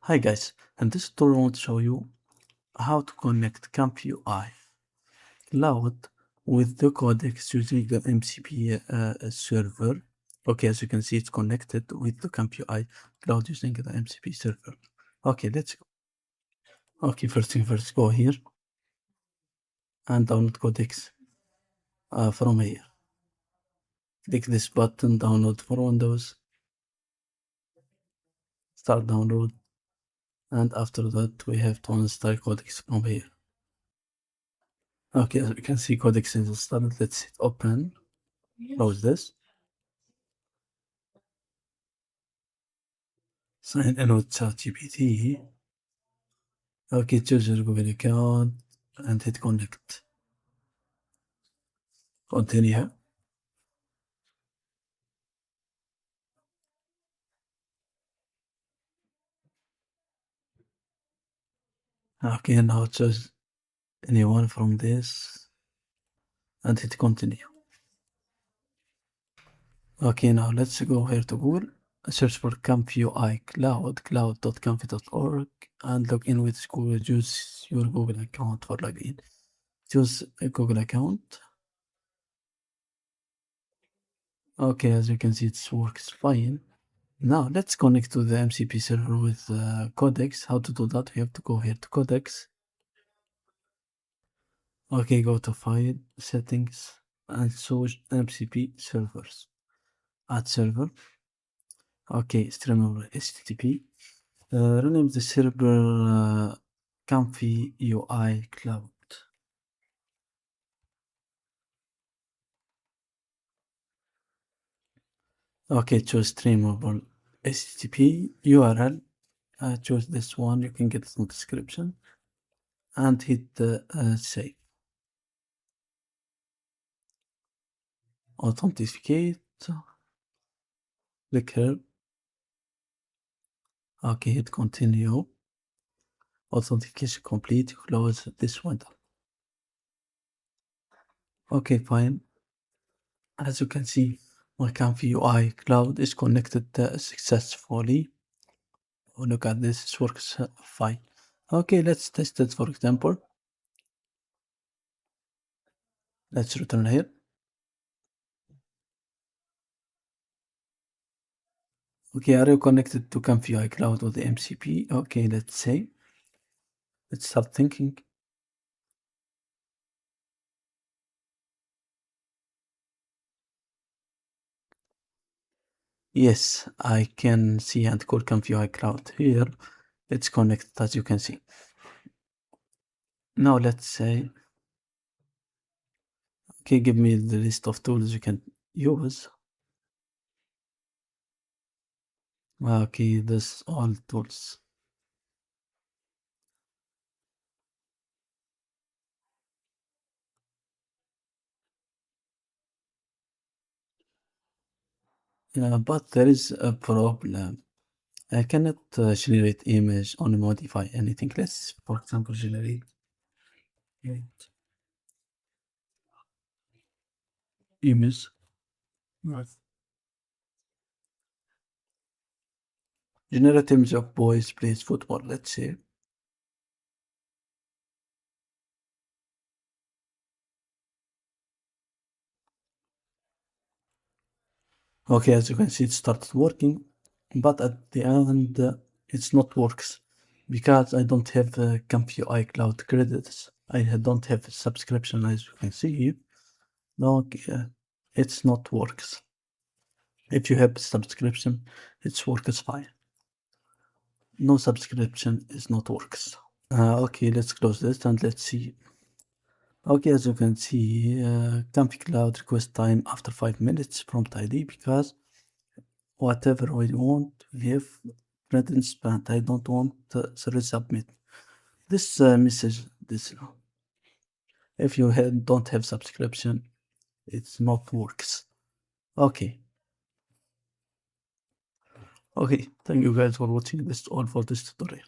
Hi guys, in this tutorial I want to show you how to connect ComfyUI Cloud with the Codex using the MCP server. Okay, as you can see, it's connected with the ComfyUI Cloud using the MCP server. Okay, let's go. Okay, first thing first, go here and download Codex from here. Click this button, download for Windows, start download, and after that we have to install Codex from here. Okay, as you can see, Codex is installed. Let's hit open, close this. Sign in with ChatGPT. Okay, choose your Google account and hit connect. Continue. Okay, now choose anyone from this and hit continue. Okay, now let's go here to Google. Search for ComfyUI Cloud, cloud.comfy.org, and log in with Google. Use your Google account for login. Choose a Google account. Okay, as you can see, it works fine. Now let's connect to the MCP server with Codex. How to do that? We have to go here to Codex. Okay, go to File, Settings, and choose MCP servers. Add server. Okay, stream over HTTP. Rename the server ComfyUI Cloud. Okay, choose stream over HTTP URL. Choose this one. You can get it in the description. And hit save. Authenticate. Click here. Okay, hit continue. Authentication complete. Close this window. Okay, fine. As you can see, my ComfyUI Cloud is connected successfully. Oh, look at this, it works fine. Okay, let's test it. For example, let's return here. Okay, are you connected to ComfyUI Cloud with the MCP? Okay, let's say. Let's start thinking. Yes, I can see and call ComfyUI Cloud here. It's connected, as you can see. Now let's say, okay, give me the list of tools you can use. Okay, this all tools. But there is a problem. I cannot generate image or modify anything. Let's, for example, generate image. Right. Generate image of boys plays football. Let's say. Okay, as you can see, it started working, but at the end, it's not works because I don't have ComfyUI Cloud credits. I don't have a subscription, as you can see. No, it's not works. If you have subscription, it works fine. No subscription is not works. Okay, let's close this and let's see. Okay, as you can see, Comfy Cloud request time after 5 minutes prompt ID because whatever we want, we have credits, but I don't want service submit. This message, this if you don't have subscription, it's not works. Okay. Okay, thank you guys for watching this all for this tutorial.